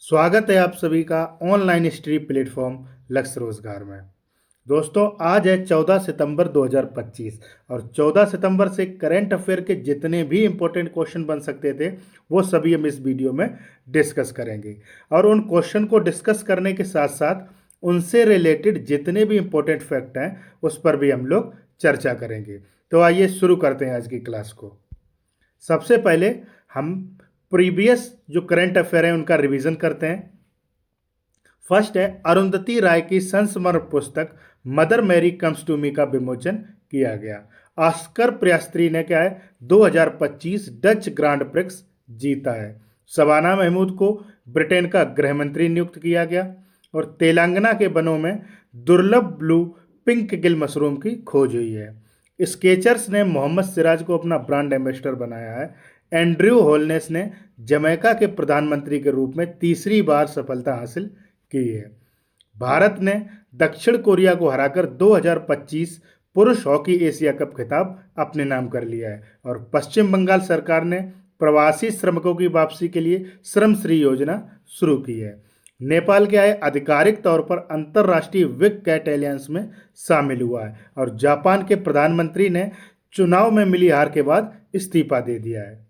स्वागत है आप सभी का ऑनलाइन स्टडी प्लेटफॉर्म लक्ष्य रोजगार में। दोस्तों, आज है 14 सितंबर 2025 और 14 सितंबर से करंट अफेयर के जितने भी इम्पोर्टेंट क्वेश्चन बन सकते थे वो सभी हम इस वीडियो में डिस्कस करेंगे। और उन क्वेश्चन को डिस्कस करने के साथ साथ उनसे रिलेटेड जितने भी इम्पोर्टेंट फैक्ट हैं उस पर भी हम लोग चर्चा करेंगे। तो आइए शुरू करते हैं आज की क्लास को। सबसे पहले हम प्रीवियस जो करंट अफेयर है उनका रिवीजन करते हैं। फर्स्ट है, अरुंधति राय की संस्मरण पुस्तक Mother Mary comes to me का विमोचन किया गया। ऑस्कर पियास्त्री ने क्या है 2025 डच ग्रांड प्रिक्स जीता है। शबाना महमूद को ब्रिटेन का गृह मंत्री नियुक्त किया गया। और तेलंगाना के वनों में दुर्लभ ब्लू पिंक गिल मशरूम की खोज हुई है। स्केचर्स ने मोहम्मद सिराज को अपना ब्रांड एम्बेसडर बनाया है। एंड्रयू होलनेस ने जमैका के प्रधानमंत्री के रूप में तीसरी बार सफलता हासिल की है। भारत ने दक्षिण कोरिया को हराकर 2025 पुरुष हॉकी एशिया कप खिताब अपने नाम कर लिया है। और पश्चिम बंगाल सरकार ने प्रवासी श्रमिकों की वापसी के लिए श्रम श्री योजना शुरू की है। नेपाल के आए आधिकारिक तौर पर अंतर्राष्ट्रीय विग कैट एलियंस में शामिल हुआ है। और जापान के प्रधानमंत्री ने चुनाव में मिली हार के बाद इस्तीफा दे दिया है।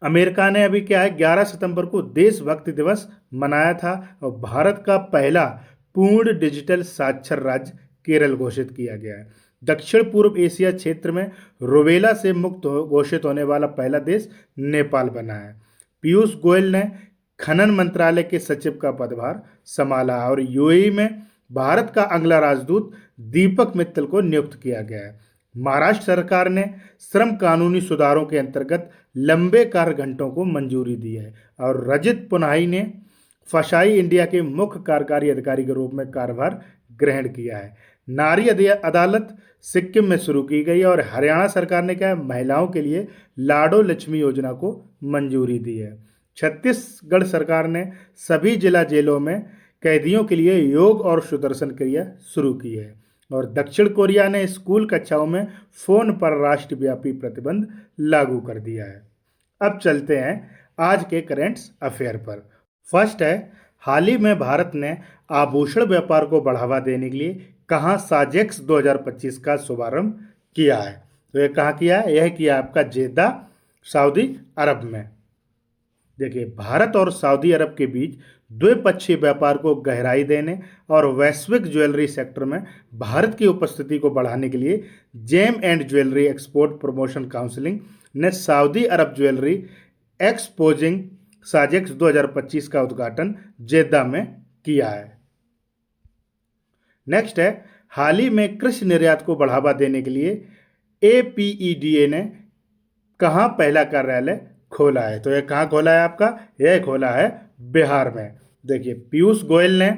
अमेरिका ने अभी क्या है 11 सितंबर को देशभक्ति दिवस मनाया था और भारत का पहला पूर्ण डिजिटल साक्षर राज्य केरल घोषित किया गया है। दक्षिण पूर्व एशिया क्षेत्र में रूबेला से मुक्त घोषित होने वाला पहला देश नेपाल बना है। पीयूष गोयल ने खनन मंत्रालय के सचिव का पदभार संभाला और यूएई में भारत का अगला राजदूत दीपक मित्तल को नियुक्त किया गया है। महाराष्ट्र सरकार ने श्रम कानूनी सुधारों के अंतर्गत लंबे कार्य घंटों को मंजूरी दी है। और रजित पुनाही ने फसाई इंडिया के मुख्य कार्यकारी अधिकारी के रूप में कार्यभार ग्रहण किया है। नारी अदालत सिक्किम में शुरू की गई और हरियाणा सरकार ने क्या है महिलाओं के लिए लाडो लक्ष्मी योजना को मंजूरी दी है। छत्तीसगढ़ सरकार ने सभी जिला जेलों में कैदियों के लिए योग और सुदर्शन क्रिया शुरू की है। और दक्षिण कोरिया ने स्कूल कक्षाओं में फोन पर राष्ट्रव्यापी प्रतिबंध लागू कर दिया है। अब चलते हैं आज के करेंट्स अफेयर पर। फर्स्ट है, हाल ही में भारत ने आभूषण व्यापार को बढ़ावा देने के लिए कहाँ साजेक्स 2025 का शुभारंभ किया है। तो यह कहाँ किया है? यह किया आपका जेद्दा सऊदी अरब में। देखिए, भारत और सऊदी अरब के बीच द्विपक्षीय व्यापार को गहराई देने और वैश्विक ज्वेलरी सेक्टर में भारत की उपस्थिति को बढ़ाने के लिए gem and jewellery export promotion counselling ने Saudi Arab jewellery exposing SAJEX 2025 का उद्घाटन जेद्दा में किया है। नेक्स्ट है, हाल ही में कृषि निर्यात को बढ़ावा देने के लिए एपीईडीए ने कहाँ पहला कार्यालय खोला है। तो यह कहाँ खोला है आपका? यह खोला है बिहार में। देखिए, पीयूष गोयल ने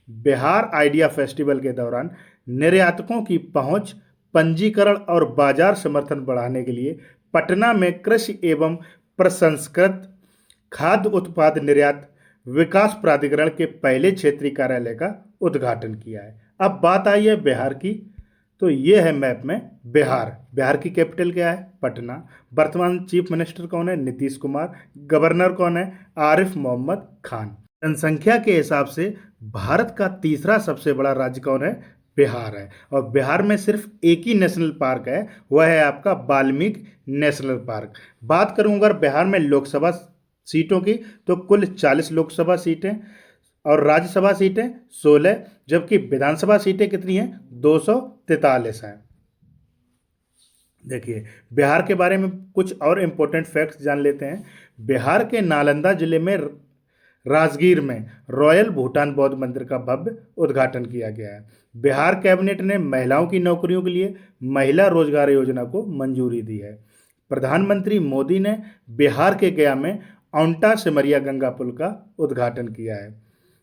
बिहार आइडिया फेस्टिवल के दौरान निर्यातकों की पहुंच, पंजीकरण और बाजार समर्थन बढ़ाने के लिए पटना में कृषि एवं प्रसंस्कृत खाद्य उत्पाद निर्यात विकास प्राधिकरण के पहले क्षेत्रीय कार्यालय का उद्घाटन किया है। अब बात आई है बिहार की। तो ये है मैप में बिहार। बिहार की कैपिटल क्या है? पटना। वर्तमान चीफ मिनिस्टर कौन है? नीतीश कुमार। गवर्नर कौन है? आरिफ मोहम्मद खान। जनसंख्या के हिसाब से भारत का तीसरा सबसे बड़ा राज्य कौन है? बिहार है। और बिहार में सिर्फ एक ही नेशनल पार्क है, वह है आपका वाल्मीकि नेशनल पार्क। बात करूँ अगर बिहार में लोकसभा सीटों की तो कुल 40 लोकसभा सीटें और राज्यसभा सीटें 16, जबकि विधानसभा सीटें कितनी हैं? 243 हैं। देखिए, बिहार के बारे में कुछ और इम्पोर्टेंट फैक्ट्स जान लेते हैं। बिहार के नालंदा जिले में राजगीर में रॉयल भूटान बौद्ध मंदिर का भव्य उद्घाटन किया गया है। बिहार कैबिनेट ने महिलाओं की नौकरियों के लिए महिला रोजगार योजना को मंजूरी दी है। प्रधानमंत्री मोदी ने बिहार के गया में औंटा सिमरिया गंगा पुल का उद्घाटन किया है।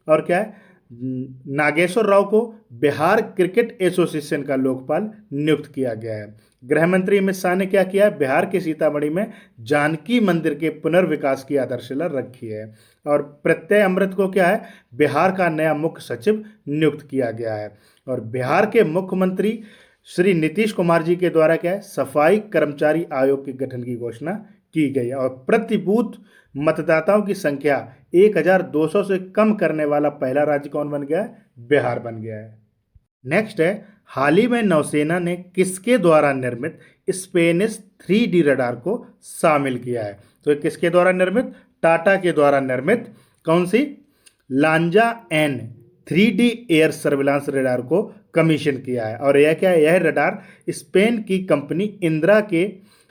और क्या है, नागेश्वर राव को बिहार क्रिकेट एसोसिएशन का लोकपाल नियुक्त किया गया है। गृह मंत्री अमित शाह ने क्या किया? बिहार के सीतामढ़ी में जानकी मंदिर के पुनर्विकास की आधारशिला रखी है। और प्रत्यय अमृत को क्या है? बिहार का नया मुख्य सचिव नियुक्त किया गया है। और बिहार के मुख्यमंत्री श्री नीतीश कुमार जी के द्वारा क्या है? सफाई कर्मचारी आयोग के गठन की घोषणा की गई और प्रति बूथ मतदाताओं की संख्या 1200 से कम करने वाला पहला राज्य कौन बन गया है? बिहार बन गया है। नेक्स्ट है, हाल ही में नौसेना ने किसके द्वारा निर्मित स्पेनिश 3D रडार को शामिल किया है? तो ये किसके द्वारा निर्मित? टाटा के द्वारा निर्मित कौन सी? Lanza N 3D air surveillance radar को कमीशन किया है। और यह क्या है? यह रडार स्पेन की कंपनी इंद्रा के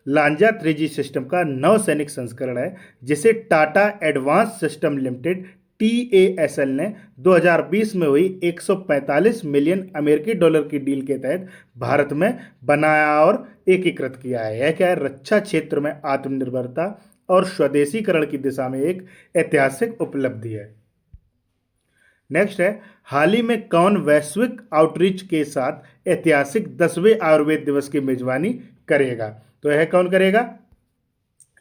लांजा 3G सिस्टम का नवसैनिक संस्करण है, जिसे Tata advance system limited TASL ने 2020 में हुई 145 मिलियन अमेरिकी डॉलर की डील के तहत भारत में बनाया और एकीकृत किया है। यह क्या है? रक्षा क्षेत्र में आत्मनिर्भरता और स्वदेशीकरण की दिशा में एक ऐतिहासिक उपलब्धि है। नेक्स्ट है, हाल ही में कौन वैश्विक आउटरीच के साथ ऐतिहासिक 10वें आयुर्वेद दिवस की मेजबानी करेगा? तो यह कौन करेगा?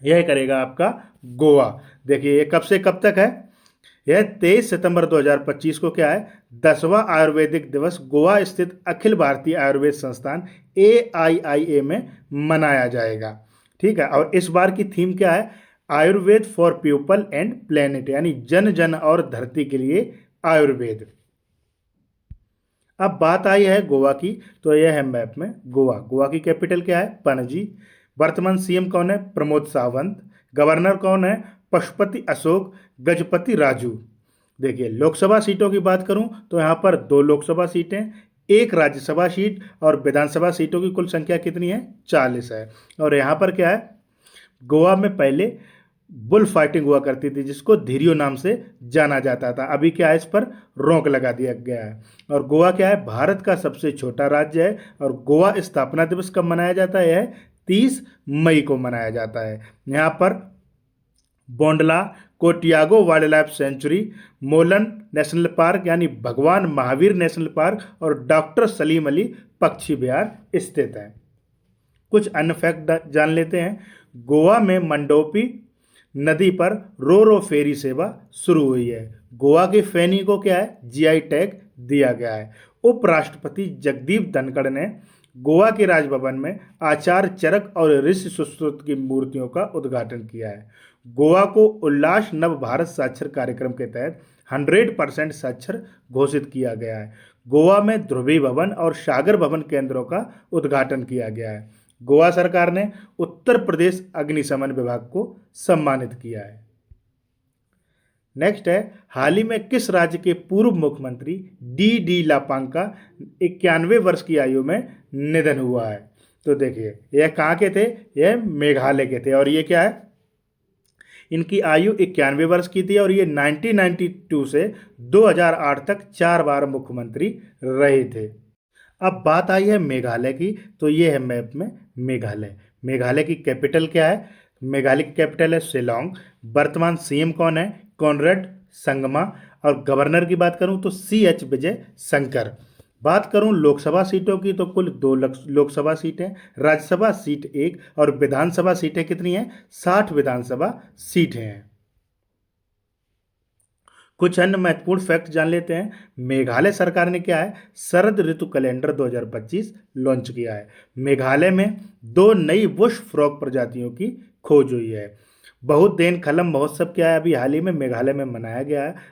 यह करेगा आपका गोवा। देखिए ये कब से कब तक है? यह 23 सितंबर 2025 को क्या है? 10वां आयुर्वेदिक दिवस गोवा स्थित अखिल भारतीय आयुर्वेद संस्थान AIIA में मनाया जाएगा। ठीक है, और इस बार की थीम क्या है? Ayurveda for people and planet, यानी जन जन और धरती के लिए आयुर्वेद। अब बात आई है गोवा की, तो यह है मैप में गोवा। गोवा की कैपिटल क्या है? पणजी। वर्तमान CM कौन है? प्रमोद सावंत। गवर्नर कौन है? पशुपति अशोक गजपति राजू। देखिए लोकसभा सीटों की बात करूं तो यहाँ पर 2 लोकसभा सीटें, 1 राज्यसभा सीट और विधानसभा सीटों की कुल संख्या कितनी है? 40 है। और यहाँ पर क्या है? गोवा में पहले बुल फाइटिंग हुआ करती थी, जिसको धीरियो नाम से जाना जाता था। अभी क्या है? इस पर रोक लगा दिया गया है। और गोवा क्या है? भारत का सबसे छोटा राज्य है। और गोवा स्थापना दिवस कब मनाया जाता है? यह 30 मई को मनाया जाता है। यहाँ पर Bondla, Cotigao wild life sanctuary, Mollem national park यानी भगवान महावीर नेशनल पार्क और डॉक्टर सलीम अली पक्षी विहार स्थित हैं। कुछ अन्य फैक्ट जान लेते हैं। गोवा में मंडोपी नदी पर रो रो फेरी सेवा शुरू हुई है। गोवा के फेनी को क्या है? GI टैग दिया गया है। उपराष्ट्रपति जगदीप धनखड़ ने गोवा के राजभवन में आचार्य चरक और ऋषि सुश्रुत की मूर्तियों का उद्घाटन किया है। गोवा को उल्लास नव भारत साक्षर कार्यक्रम के तहत 100% साक्षर घोषित किया गया है। गोवा में ध्रुवी भवन और सागर भवन केंद्रों का उद्घाटन किया गया है। गोवा सरकार ने उत्तर प्रदेश अग्निशमन विभाग को सम्मानित किया है। नेक्स्ट है, हाल ही में किस राज्य के पूर्व मुख्यमंत्री D लापांग का 91 वर्ष की आयु में निधन हुआ है? तो देखिए यह कहाँ के थे? यह मेघालय के थे। और ये क्या है? इनकी आयु 91 वर्ष की थी और ये 1992 से 2008 तक 4 बार मुख्यमंत्री रहे थे। अब बात आई है मेघालय की, तो ये है मैप में मेघालय। मेघालय की कैपिटल क्या है? मेघालय की कैपिटल है शिलोंग। वर्तमान CM कौन है? कॉनरेड संगमा। और गवर्नर की बात करूं तो CH विजय शंकर। बात करूं लोकसभा सीटों की तो कुल 2 लोकसभा सीटें, राज्यसभा सीट 1 और विधानसभा सीटें कितनी हैं? 60 विधानसभा सीटें हैं। कुछ अन्य महत्वपूर्ण फैक्ट जान लेते हैं। मेघालय सरकार ने क्या है? शरद ऋतु कैलेंडर 2025 लॉन्च किया है। मेघालय में 2 नई बुश फ्रॉग प्रजातियों की खोज हुई है। बहुदेन खलम महोत्सव क्या है? अभी हाल ही में मेघालय में मनाया गया है।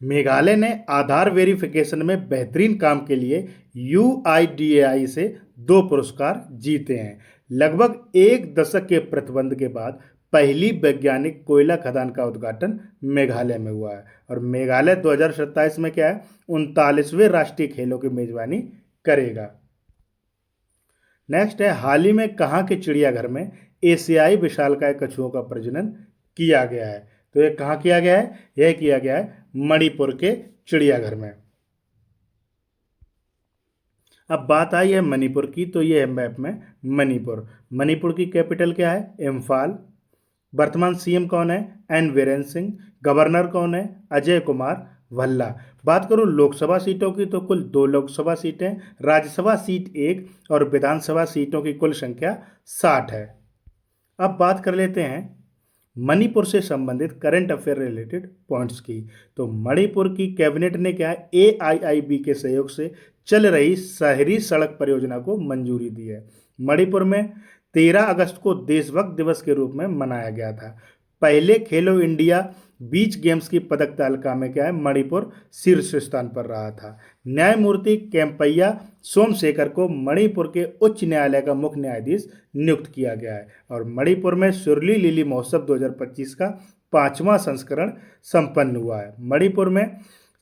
मेघालय ने आधार वेरिफिकेशन में बेहतरीन काम के लिए UIDAI से 2 पुरस्कार जीते हैं। लगभग 1 दशक के प्रतिबंध के बाद पहली वैज्ञानिक कोयला खदान का उद्घाटन मेघालय में हुआ है। और मेघालय 2027 में क्या है? 39वें राष्ट्रीय खेलों की मेजबानी करेगा। नेक्स्ट है, हाल ही में कहाँ के चिड़ियाघर में एशियाई विशालकाय कछुओं का प्रजनन किया गया है? तो ये कहाँ किया गया है? यह किया गया है मणिपुर के चिड़ियाघर में। अब बात आई है मणिपुर की, तो ये है मैप में मणिपुर। मणिपुर की कैपिटल क्या है? इम्फाल। वर्तमान CM कौन है? N वीरेंद्र सिंह। गवर्नर कौन है? अजय कुमार भल्ला। बात करूं लोकसभा सीटों की तो कुल 2 लोकसभा सीटें, राज्यसभा सीट 1 और विधानसभा सीटों की कुल संख्या 60 है। अब बात कर लेते हैं मणिपुर से संबंधित करंट अफेयर रिलेटेड पॉइंट्स की। तो मणिपुर की कैबिनेट ने क्या है? AIIB के सहयोग से चल रही शहरी सड़क परियोजना को मंजूरी दी है। मणिपुर में 13 अगस्त को देशभक्त दिवस के रूप में मनाया गया था। पहले खेलो इंडिया बीच गेम्स की पदक तालिका में क्या है, मणिपुर शीर्ष स्थान पर रहा था। न्यायमूर्ति केम्पैया सोमशेखर को मणिपुर के उच्च न्यायालय का मुख्य न्यायाधीश नियुक्त किया गया है। और मणिपुर में सुरली लिली महोत्सव 2025 का 5वां संस्करण संपन्न हुआ है। मणिपुर में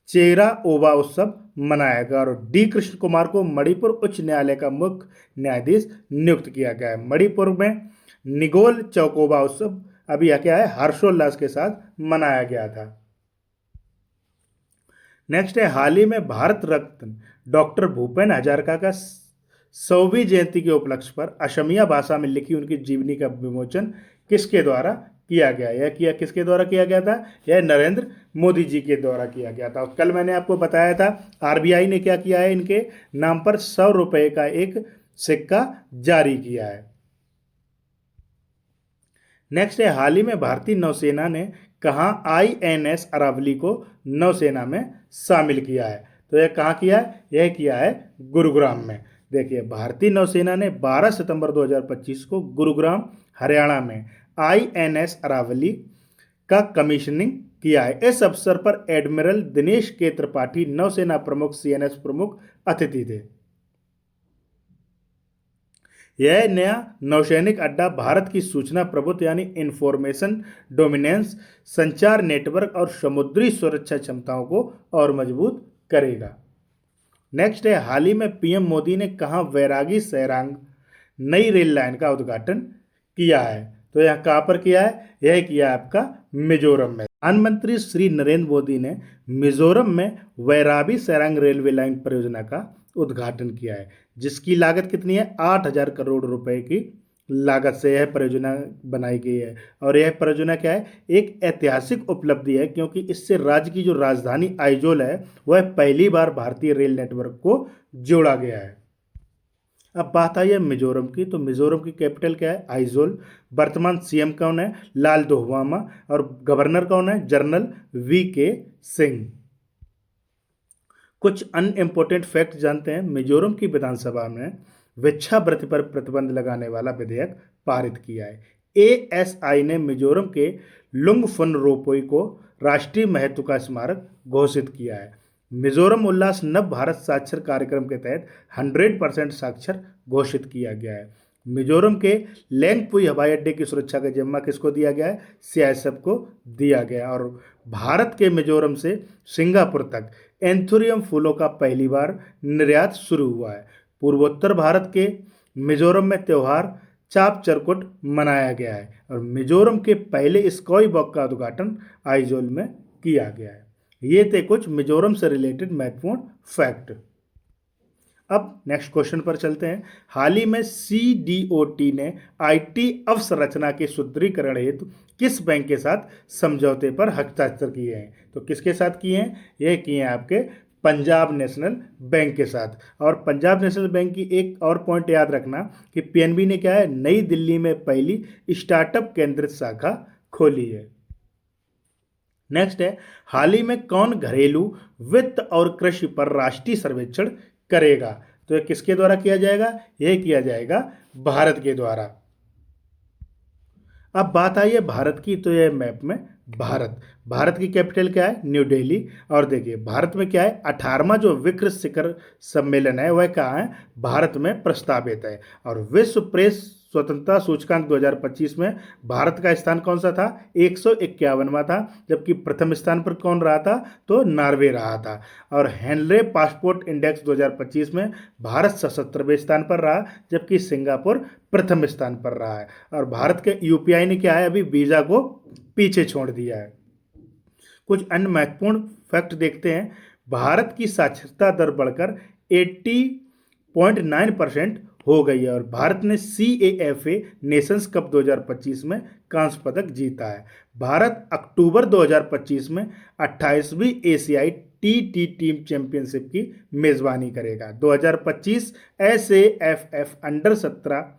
चेरा ओबा उत्सव मनाया गया और डी कृष्ण कुमार को मणिपुर उच्च न्यायालय का मुख्य न्यायाधीश नियुक्त किया गया है। मणिपुर में निगोल चौकोबा उत्सव अभी यह क्या है, हर्षोल्लास के साथ मनाया गया था। नेक्स्ट है, हाल ही में भारत रत्न डॉक्टर भूपेन हजारिका का 100वीं जयंती के उपलक्ष्य पर असमिया भाषा में लिखी उनकी जीवनी का विमोचन किसके द्वारा किया गया? किसके द्वारा किया गया था? यह नरेंद्र मोदी जी के द्वारा किया गया था। और कल मैंने आपको बताया था आरबीआई ने क्या किया है, इनके नाम पर 100 रुपये का एक सिक्का जारी किया है। नेक्स्ट है, हाल ही में भारतीय नौसेना ने कहाँ INS अरावली को नौसेना में शामिल किया है? तो यह कहाँ किया है? यह किया है गुरुग्राम में। देखिए, भारतीय नौसेना ने 12 सितंबर 2025 को गुरुग्राम हरियाणा में INS अरावली का कमीशनिंग किया है। इस अवसर पर एडमिरल दिनेश के त्रिपाठी नौसेना प्रमुख CNS प्रमुख अतिथि थे। यह नया नौसैनिक अड्डा भारत की सूचना प्रभुत्व यानी इंफॉर्मेशन डोमिनेंस, संचार नेटवर्क और समुद्री सुरक्षा क्षमताओं को और मजबूत करेगा। नेक्स्ट है, हाल ही में PM मोदी ने कहाँ वैरागी सैरांग नई रेल लाइन का उद्घाटन किया है? तो यह कहाँ पर किया है? यह किया है आपका मिजोरम में। प्रधानमंत्री श्री नरेंद्र मोदी ने मिजोरम में वैरागी सैरांग रेलवे लाइन परियोजना का उद्घाटन किया है, जिसकी लागत कितनी है? 8,000 करोड़ रुपए की लागत से यह परियोजना बनाई गई है। और यह परियोजना क्या है? एक ऐतिहासिक उपलब्धि है, क्योंकि इससे राज्य की जो राजधानी आइजोल है वह पहली बार भारतीय रेल नेटवर्क को जोड़ा गया है। अब बात आई है मिजोरम की, तो मिजोरम की कैपिटल क्या है? आइजोल। वर्तमान CM कौन है? लाल धोवामा। और गवर्नर कौन है? General VK Singh. कुछ अनइम्पोर्टेंट फैक्ट जानते हैं। मिजोरम की विधानसभा में भिक्षावृत्ति पर प्रतिबंध लगाने वाला विधेयक पारित किया है। ASI ने मिजोरम के लुंगफुनरोपोई को राष्ट्रीय महत्व का स्मारक घोषित किया है। मिजोरम उल्लास नव भारत साक्षर कार्यक्रम के तहत 100% साक्षर घोषित किया गया है। मिजोरम के लेंगपुई हवाई अड्डे की सुरक्षा का जिम्मा किसको दिया गया है? CISF को दिया गया है। और भारत के मिजोरम से सिंगापुर तक एंथोरियम फूलों का पहली बार निर्यात शुरू हुआ है। पूर्वोत्तर भारत के मिजोरम में त्यौहार चाप चरकुट मनाया गया है। और मिजोरम के पहले स्काई वॉक का उद्घाटन आइजोल में किया गया है। ये थे कुछ मिजोरम से रिलेटेड महत्वपूर्ण फैक्ट। अब नेक्स्ट क्वेश्चन पर चलते हैं। हाल ही में CDOT ने IT अवसंरचना के सुदृढ़ीकरण हेतु किस बैंक के साथ समझौते पर हस्ताक्षर किए हैं? तो किसके साथ किए हैं? यह किए हैं आपके पंजाब नेशनल बैंक के साथ। और पंजाब नेशनल बैंक की एक और पॉइंट याद रखना कि PNB ने क्या है, नई दिल्ली में पहली स्टार्टअप केंद्रित शाखा खोली है। नेक्स्ट है, हाल ही में कौन घरेलू वित्त और कृषि पर राष्ट्रीय सर्वेक्षण करेगा? तो यह किसके द्वारा किया जाएगा? यह किया जाएगा भारत के द्वारा। अब बात आई है भारत की, तो यह मैप में भारत की कैपिटल क्या है? न्यू दिल्ली। और देखिए, भारत में क्या है, 18वां जो विश्व शिखर सम्मेलन है वह कहाँ है? भारत में प्रस्तावित है। और विश्व प्रेस स्वतंत्रता सूचकांक 2025 में भारत का स्थान कौन सा था? 151वां था। जबकि प्रथम स्थान पर कौन रहा था? तो नॉर्वे रहा था। और हेनले पासपोर्ट इंडेक्स 2025 में भारत 77वें स्थान पर रहा, जबकि सिंगापुर प्रथम स्थान पर रहा है। और भारत के UPI ने क्या है, अभी वीज़ा को पीछे छोड़ दिया है। कुछ अन्य महत्वपूर्ण फैक्ट देखते हैं। भारत की साक्षरता दर बढ़कर 80.9% हो गई है। और भारत ने CAFA नेशंस कप 2025 में कांस्य पदक जीता है। भारत अक्टूबर 2025 में 28वीं एशियाई TT टीम चैंपियनशिप की मेजबानी करेगा। 2025 SAFF अंडर 17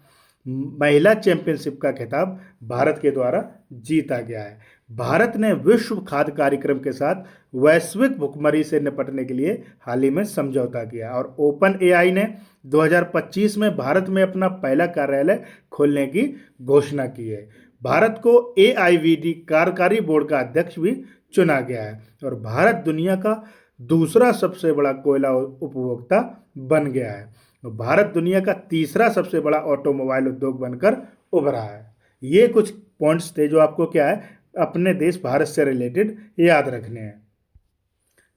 महिला चैंपियनशिप का खिताब भारत के द्वारा जीता गया है। भारत ने विश्व खाद्य कार्यक्रम के साथ वैश्विक भुखमरी से निपटने के लिए हाल ही में समझौता किया और ओपन एआई ने 2025 में भारत में अपना पहला कार्यालय खोलने की घोषणा की है। भारत को AIVD कार्यकारी बोर्ड का अध्यक्ष भी चुना गया है और भारत दुनिया का दूसरा सबसे बड़ा कोयला उपभोक्ता बन गया है। भारत दुनिया का तीसरा सबसे बड़ा ऑटोमोबाइल उद्योग बनकर उभरा है। ये कुछ पॉइंट्स थे जो आपको क्या है अपने देश भारत से रिलेटेड याद रखने हैं।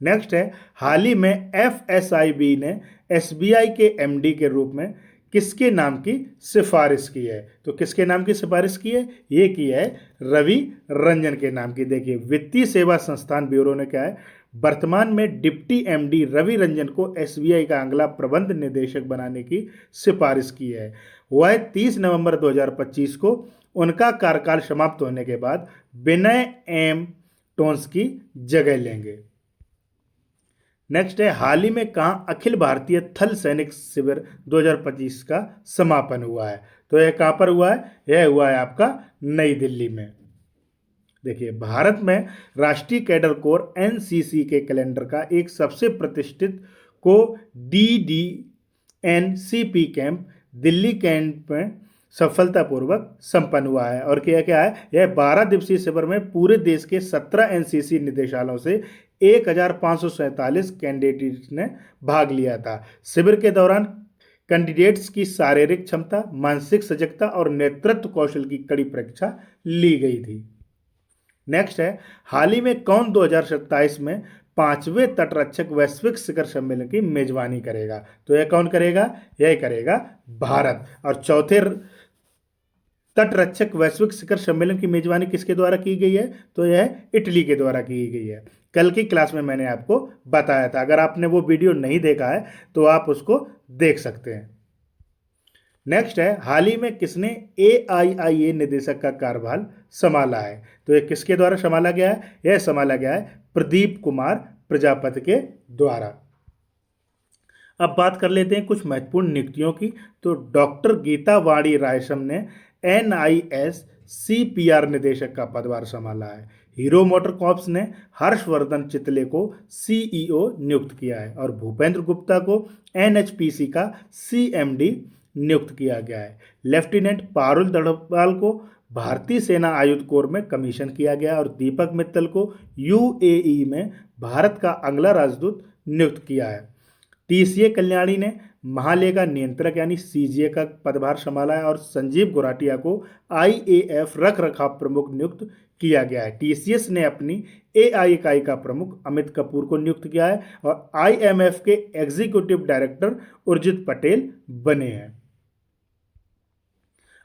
नेक्स्ट है, हाल ही में FSIB ने SBI के MD के रूप में किसके नाम की सिफारिश की है? तो किसके नाम की सिफारिश की है? ये की है रवि रंजन के नाम की। देखिए, वित्तीय सेवा संस्थान ब्यूरो ने क्या है वर्तमान में डिप्टी MD रवि रंजन को SBI का अगला प्रबंध निदेशक बनाने की सिफारिश की है। वह 30 नवंबर 2025 को उनका कार्यकाल समाप्त होने के बाद विनय M टोन्स की जगह लेंगे। नेक्स्ट है, हाल ही में कहाँ अखिल भारतीय थल सैनिक शिविर 2025 का समापन हुआ है? तो यह कहाँ पर हुआ है? यह हुआ है आपका नई दिल्ली में। देखिए, भारत में राष्ट्रीय कैडर कोर NCC के कैलेंडर का एक सबसे प्रतिष्ठित को DDNCP कैंप दिल्ली कैंप में सफलतापूर्वक संपन्न हुआ है। और क्या क्या है, यह 12 दिवसीय शिविर में पूरे देश के 17 NCC निदेशालयों से 1547 कैंडिडेट्स ने भाग लिया था। शिविर के दौरान कैंडिडेट्स की शारीरिक क्षमता, मानसिक सजगता और नेतृत्व कौशल की कड़ी परीक्षा ली गई थी। नेक्स्ट है, हाल ही में कौन 2027 में 5वें तटरक्षक वैश्विक शिखर सम्मेलन की मेजबानी करेगा? तो यह कौन करेगा? यह करेगा भारत। और चौथे तटरक्षक वैश्विक शिखर सम्मेलन की मेजबानी किसके द्वारा की गई है? तो यह इटली के द्वारा की गई है। कल की क्लास में मैंने आपको बताया था, अगर आपने वो वीडियो नहीं देखा है तो आप उसको देख सकते हैं। नेक्स्ट है, हाल ही में किसने AIIA निदेशक का कार्यभार संभाला है? तो ये किसके द्वारा संभाला गया है? यह संभाला गया है प्रदीप कुमार प्रजापति के द्वारा। अब बात कर लेते हैं कुछ महत्वपूर्ण नियुक्तियों की। तो डॉक्टर गीता वाणी रायसम ने NIS CPR निदेशक का पदभार संभाला है। हीरो मोटर कॉर्प्स ने हर्षवर्धन चितले को CEO नियुक्त किया है और भूपेंद्र गुप्ता को NHPC का CMD नियुक्त किया गया है। लेफ्टिनेंट पारुल दड़वाल को भारतीय सेना आयुध कोर में कमीशन किया गया और दीपक मित्तल को UAE में भारत का अगला राजदूत नियुक्त किया है। TCA कल्याणी ने महालेखा नियंत्रक यानी CGA का पदभार संभाला है और संजीव गोराटिया को IAF रख रखाव प्रमुख नियुक्त किया गया है। TCS ने अपनी AI इकाई का प्रमुख अमित कपूर को नियुक्त किया है और IMF के एग्जीक्यूटिव डायरेक्टर उर्जित पटेल बने हैं।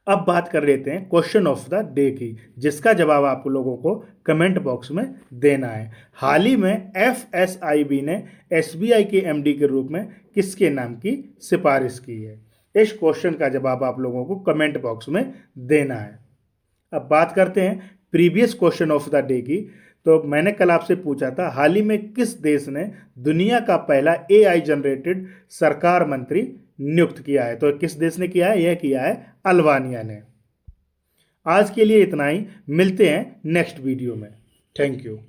अब बात कर लेते हैं क्वेश्चन ऑफ द डे की, जिसका जवाब आप लोगों को कमेंट बॉक्स में देना है। हाल ही में FSIB ने SBI के MD के रूप में किसके नाम की सिफारिश की है? इस क्वेश्चन का जवाब आप लोगों को कमेंट बॉक्स में देना है। अब बात करते हैं previous question of the day की। तो मैंने कल आपसे पूछा था, हाल ही में किस देश ने दुनिया का पहला AI जनरेटेड सरकार मंत्री नियुक्त किया है? तो किस देश ने किया है? यह किया है अल्बानिया ने। आज के लिए इतना ही, मिलते हैं नेक्स्ट वीडियो में। Thank you.